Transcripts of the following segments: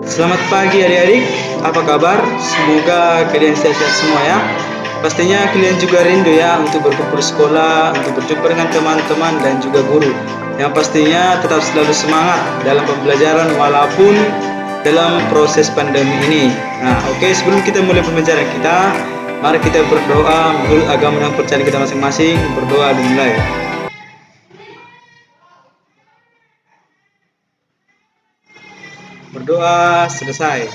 Selamat pagi adik-adik, apa kabar? Semoga kalian sehat-sehat semua ya. Pastinya kalian juga rindu ya untuk berkumpul sekolah, untuk berjumpa dengan teman-teman dan juga guru. Yang pastinya tetap selalu semangat dalam pembelajaran walaupun dalam proses pandemi ini. Nah, oke, sebelum kita mulai pembelajaran kita, mari kita berdoa menurut agama dan percaya kita masing-masing. Berdoa dimulai. Berdoa selesai.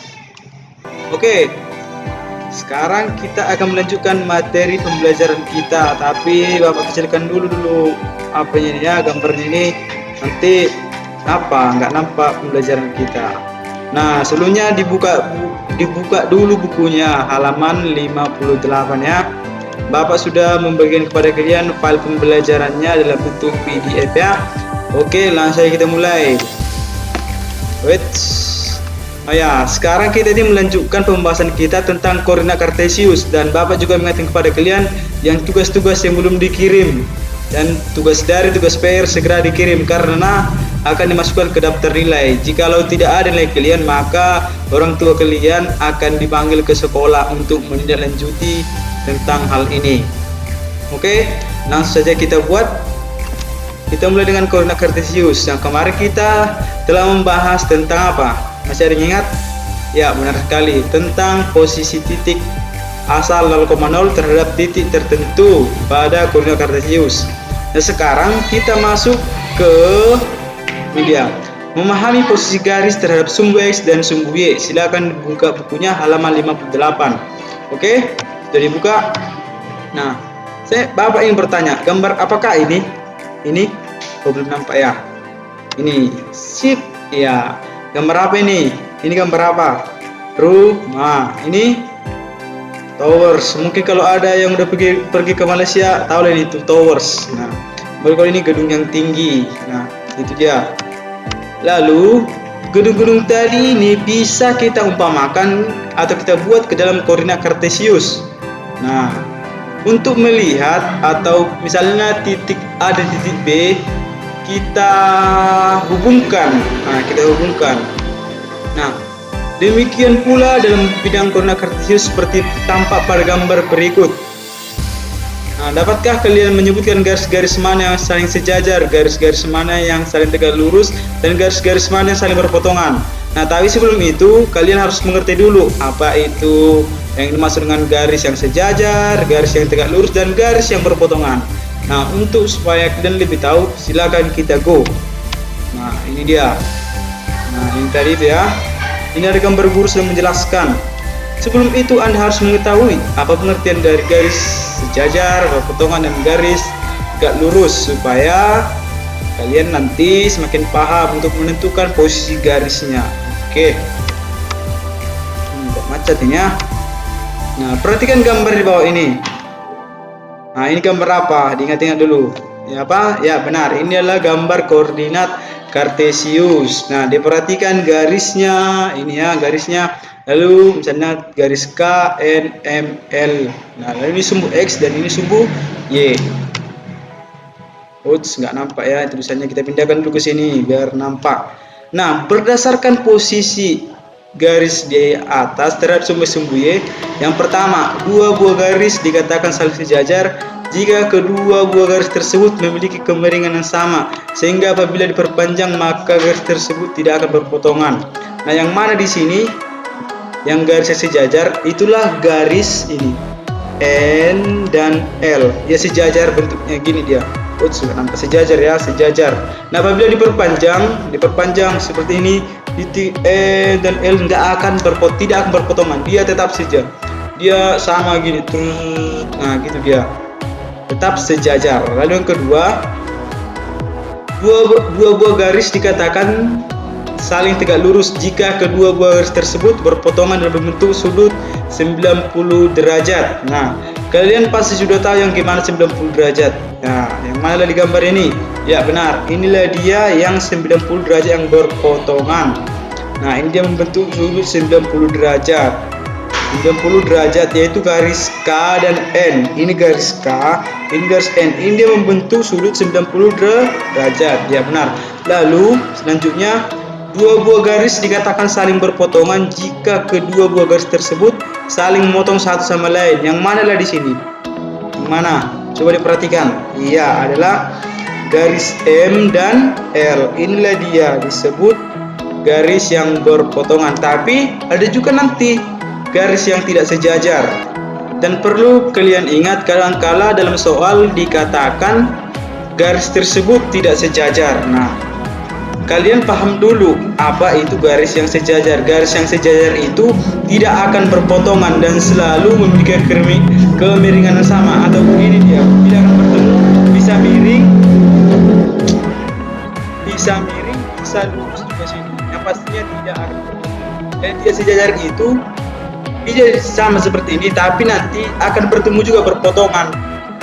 Oke, sekarang kita akan melanjutkan materi pembelajaran kita. Tapi Bapak kecilkan dulu apanya ini ya, gambarnya ini. Nanti nggak nampak pembelajaran kita. Nah, sebelumnya dibuka dulu bukunya halaman 58 ya. Bapak sudah membagikan kepada kalian file pembelajarannya dalam bentuk PDF ya. Oke, langsung saja kita mulai. Oh ya, sekarang kita ini melanjutkan pembahasan kita tentang koordinat kartesius, dan Bapak juga mengingatkan kepada kalian yang tugas-tugas yang belum dikirim dan tugas dari tugas PR segera dikirim karena akan dimasukkan ke daftar nilai. Jikalau tidak ada nilai kalian, maka orang tua kalian akan dipanggil ke sekolah untuk menindaklanjuti tentang hal ini. Oke, langsung saja kita buat. Kita mulai dengan koordinat kartesius. Yang kemarin kita telah membahas tentang apa? Masih ada yang ingat? Ya, benar sekali, tentang posisi titik asal 0,0 terhadap titik tertentu pada koordinat kartesius. Nah, sekarang kita masuk ke media. Memahami posisi garis terhadap sumbu X dan sumbu Y. Silakan buka bukunya halaman 58. Oke, sudah dibuka. Nah, Bapak ingin bertanya, gambar apakah ini? Ini belum nampak ya. Ini sip ya. Gambar apa ini? Ini gambar apa? Rumah. Ini towers. Mungkin kalau ada yang udah pergi ke Malaysia tahu lah ini tuh towers. Nah, kalau ini gedung yang tinggi. Nah, itu dia. Lalu gedung-gedung tadi ini bisa kita umpamakan atau kita buat ke dalam koordinat kartesius. Nah, untuk melihat atau misalnya titik A dan titik B kita hubungkan. Nah, demikian pula dalam bidang koordinat kartesius seperti tampak pada gambar berikut. Nah, dapatkah kalian menyebutkan garis-garis mana yang saling sejajar, garis-garis mana yang saling tegak lurus, dan garis-garis mana yang saling berpotongan? Nah, tapi sebelum itu kalian harus mengerti dulu apa itu yang dimaksud dengan garis yang sejajar, garis yang tegak lurus, dan garis yang berpotongan. Nah, untuk supaya kalian lebih tahu, silakan kita go. Nah, ini dia. Nah, ini tadi itu ya. Ini ada gambar guru sudah menjelaskan. Sebelum itu Anda harus mengetahui apa pengertian dari garis sejajar, berpotongan, dan garis tegak lurus supaya kalian nanti semakin paham untuk menentukan posisi garisnya. Oke. Macet ini ya. Nah, perhatikan gambar di bawah ini. Nah, ini gambar apa? Diingat-ingat dulu. Ya apa? Ya, benar. Ini adalah gambar koordinat kartesius. Nah, diperhatikan garisnya. Ini ya, garisnya. Lalu misalnya garis K, N, M, L. Nah, lalu ini sumbu X dan ini sumbu Y. Ups, nggak nampak ya tulisannya. Kita pindahkan dulu ke sini biar nampak. Nah, berdasarkan posisi garis di atas terhadap sumbu Y, yang pertama, dua buah garis dikatakan saling sejajar jika kedua buah garis tersebut memiliki kemiringan yang sama, sehingga apabila diperpanjang maka garis tersebut tidak akan berpotongan. Nah, yang mana di sini yang garisnya sejajar itulah garis ini N dan L ya, sejajar bentuknya gini dia. Sudah nampak sejajar ya, sejajar. Nah, apabila diperpanjang seperti ini, titik E dan L tidak akan berpotongan, dia tetap saja, dia sama gini terus. Nah, gitu dia, tetap sejajar. Lalu yang kedua, dua buah garis dikatakan saling tegak lurus jika kedua buah garis tersebut berpotongan dan berbentuk sudut 90 derajat. Nah, kalian pasti sudah tahu yang gimana 90 derajat. Nah, yang mana di gambar ini? Ya, benar. Inilah dia yang 90 derajat yang berpotongan. Nah, ini dia membentuk sudut 90 derajat. 90 derajat yaitu garis K dan N. Ini garis K, ini garis N. Ini dia membentuk sudut 90 derajat. Ya, benar. Lalu selanjutnya Dua buah garis dikatakan saling berpotongan jika kedua buah garis tersebut saling memotong satu sama lain. Yang manalah di sini? Yang mana? Coba diperhatikan. Iya, adalah garis M dan L. Inilah dia disebut garis yang berpotongan. Tapi ada juga nanti garis yang tidak sejajar. Dan perlu kalian ingat, kadang-kala dalam soal dikatakan garis tersebut tidak sejajar. Nah, kalian paham dulu apa itu garis yang sejajar. Garis yang sejajar itu tidak akan berpotongan dan selalu memiliki kemiringan yang sama, atau ini dia tidak akan bertemu, bisa miring, bisa lurus juga sini. Yang pastinya tidak akan bertemu. Dan dia sejajar itu bisa sama seperti ini, tapi nanti akan bertemu juga berpotongan.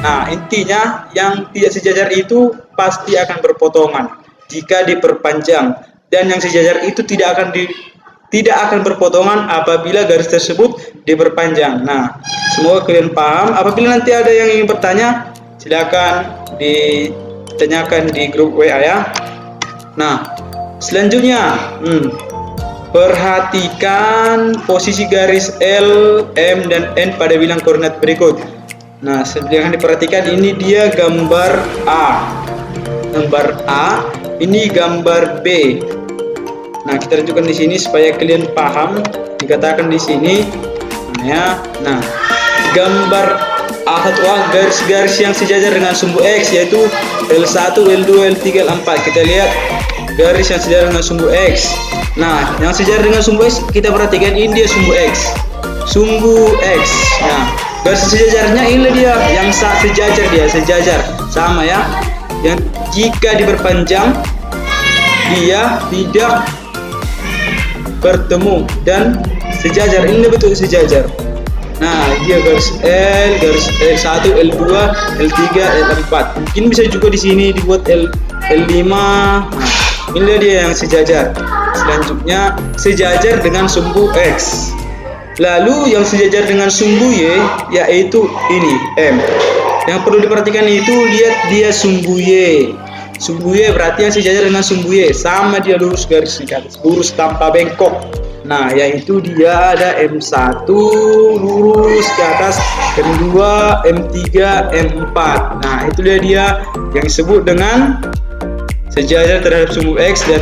Nah, intinya yang tidak sejajar itu pasti akan berpotongan jika diperpanjang, dan yang sejajar itu tidak akan berpotongan apabila garis tersebut diperpanjang. Nah, semoga kalian paham. Apabila nanti ada yang ingin bertanya, silakan ditanyakan di grup WA ya. Nah, selanjutnya perhatikan posisi garis L, M, dan N pada bilang koordinat berikut. Nah, yang diperhatikan ini dia gambar A. Gambar A, ini gambar B. Nah, kita tunjukkan di sini supaya kalian paham. Dikatakan di sini, nah, gambar A1A garis-garis yang sejajar dengan sumbu X, yaitu L1, L2, L3, L4. Kita lihat garis yang sejajar dengan sumbu X. Nah, yang sejajar dengan sumbu X kita perhatikan, ini dia sumbu X. Sumbu X. Nah, garis sejajarnya ini dia yang sejajar, dia sejajar sama ya. Yang jika diperpanjang dia tidak bertemu dan sejajar. Ini bentuk sejajar. Nah, dia garis L, garis L1, L2, L3, L4. Mungkin bisa juga di sini dibuat L5. Nah, ini dia yang sejajar. Selanjutnya sejajar dengan sumbu X. Lalu yang sejajar dengan sumbu Y yaitu ini M. Yang perlu diperhatikan itu, lihat dia sumbu Y. Sumbu Y berarti yang sejajar dengan sumbu Y, sama dia lurus garis lurus tanpa bengkok. Nah, yaitu dia ada M1 lurus ke atas, M2, M3, M4. Nah, itu dia yang disebut dengan sejajar terhadap sumbu X dan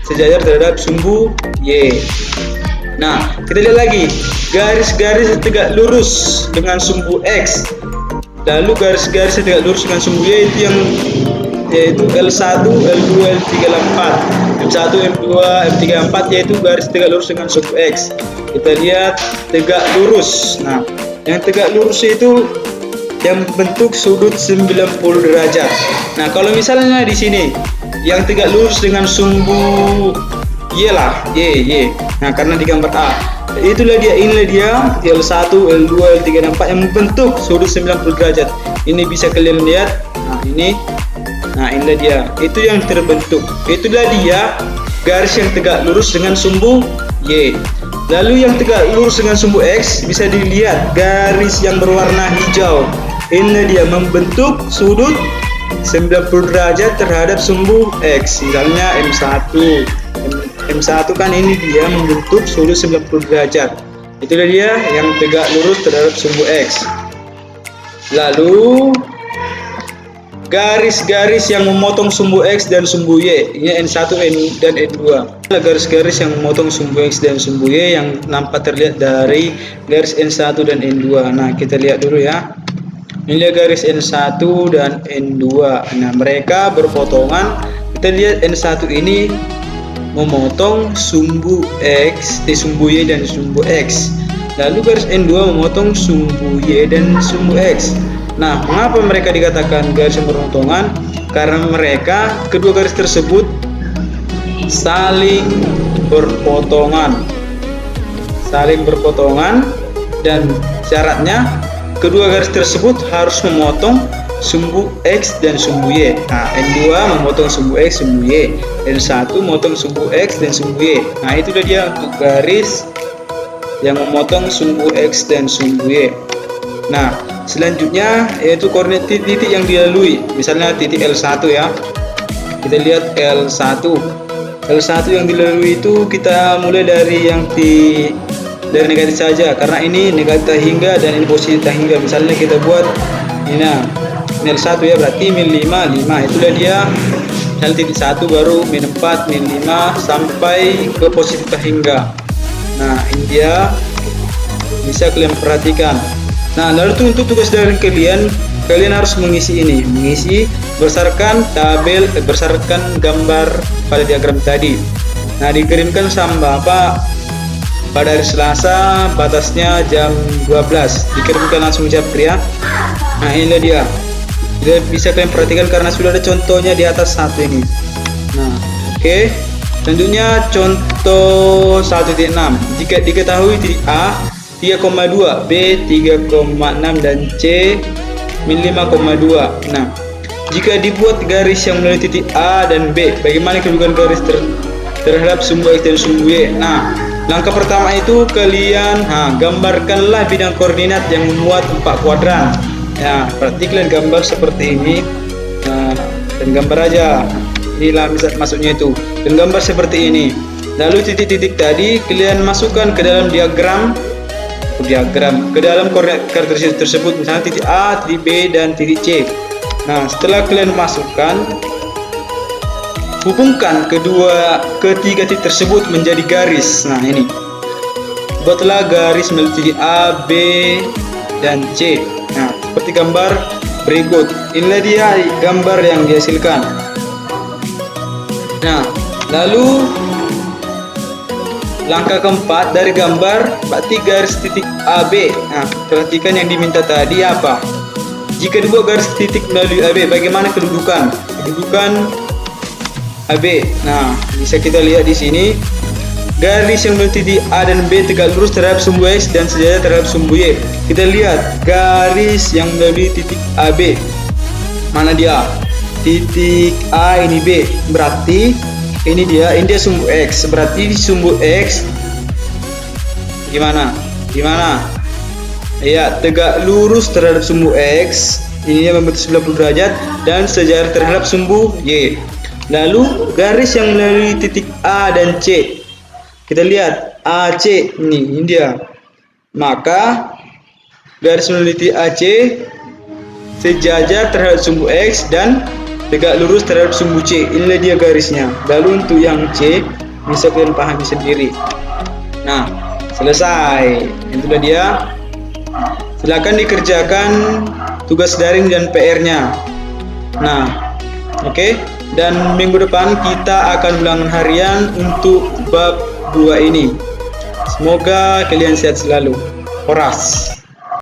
sejajar terhadap sumbu Y. Nah, kita lihat lagi garis-garis tegak lurus dengan sumbu X. Lalu garis-garis tegak lurus dengan sumbu Y itu yaitu L1, L2, L3, L4. M1, M2, M3, M4 yaitu garis tegak lurus dengan sumbu X. Kita lihat tegak lurus. Nah, yang tegak lurus itu yang bentuk sudut 90 derajat. Nah, kalau misalnya di sini yang tegak lurus dengan sumbu Y lah, Y. Nah, karena di gambar A, inilah dia L1, L2, L3, L4 yang membentuk sudut 90 derajat. Ini bisa kalian lihat. Nah, inilah dia. Itu yang terbentuk. Itulah dia garis yang tegak lurus dengan sumbu Y. Lalu yang tegak lurus dengan sumbu X bisa dilihat garis yang berwarna hijau. Ini dia membentuk sudut 90 derajat terhadap sumbu X. Misalnya M1 kan ini dia membentuk sudut 90 derajat. Itulah dia yang tegak lurus terhadap sumbu X. Lalu garis-garis yang memotong sumbu X dan sumbu Y, ini N1 dan N2. Garis-garis yang memotong sumbu X dan sumbu Y yang nampak terlihat dari garis N1 dan N2. Nah, kita lihat dulu ya. Ini garis N1 dan N2. Nah, mereka berpotongan. Kita lihat N1 ini memotong sumbu X, sumbu Y dan sumbu X. Lalu garis N2 memotong sumbu Y dan sumbu X. Nah, mengapa mereka dikatakan garis yang berpotongan? Karena mereka, kedua garis tersebut saling berpotongan. Dan syaratnya kedua garis tersebut harus memotong sumbu X dan sumbu Y. Nah, N2 memotong sumbu X, sumbu Y. N1 memotong sumbu X dan sumbu Y. Nah, itu dia untuk garis yang memotong sumbu X dan sumbu Y. Nah, selanjutnya yaitu koordinat titik yang dilalui. Misalnya titik L1 ya. Kita lihat L1. Salah satu yang dilalui itu kita mulai dari dari negatif saja, karena ini negatif tak hingga dan ini positif tak hingga. Misalnya kita buat ini, nah min 1 ya, berarti min 5, itulah dia. Misalnya titik 1 baru min 4, min 5 sampai ke positif tak hingga. Nah ini dia, bisa kalian perhatikan. Nah lalu tuh untuk tugas dari kalian harus mengisi berdasarkan berdasarkan gambar pada diagram tadi. Nah dikirimkan sama Bapak pada hari Selasa, batasnya jam 12, dikirimkan langsung japri ya. Nah inilah dia, bisa kalian perhatikan karena sudah ada contohnya di atas satu ini. Nah oke. Tentunya contoh 1.6, jika diketahui titik A 3,2, B 3,6 dan C min 5,2. Nah jika dibuat garis yang melalui titik A dan B, bagaimana kedudukan garis terhadap sumbu X dan sumbu Y? Nah langkah pertama itu kalian gambarkanlah bidang koordinat yang memuat 4 kuadran. Ya berarti kalian gambar seperti ini, dan gambar aja. Inilah maksudnya itu, dan gambar seperti ini. Lalu titik-titik tadi kalian masukkan ke dalam diagram, ke dalam koordinat karakteristik tersebut, misalnya titik A, titik B, dan titik C. Nah setelah kalian masukkan, hubungkan ketiga titik tersebut menjadi garis. Nah ini, buatlah garis melalui titik A, B, dan C. Nah seperti gambar berikut. Inilah dia gambar yang dihasilkan. Nah lalu langkah keempat dari gambar, berarti garis titik AB. Nah perhatikan yang diminta tadi apa. Jika dibuat garis titik melalui AB, bagaimana kedudukan AB? Nah bisa kita lihat di sini, garis yang melalui titik A dan B tegak lurus terhadap sumbu X dan sejajar terhadap sumbu Y. Kita lihat garis yang melalui titik AB, mana dia? Titik A ini B, berarti ini dia sumbu X. Berarti sumbu X gimana? Ya tegak lurus terhadap sumbu X, ini membentuk 90 derajat dan sejajar terhadap sumbu Y. Lalu garis yang melalui titik A dan C, kita lihat AC ini dia. Maka garis melalui titik AC sejajar terhadap sumbu X dan tegak lurus terhadap sumbu C. Inilah dia garisnya. Lalu untuk yang C bisa kalian pahami sendiri. Nah selesai, itulah dia. Silakan dikerjakan tugas daring dan PR-nya. Nah oke. Dan minggu depan kita akan ulangan harian untuk bab 2 ini. Semoga kalian sehat selalu. Horas.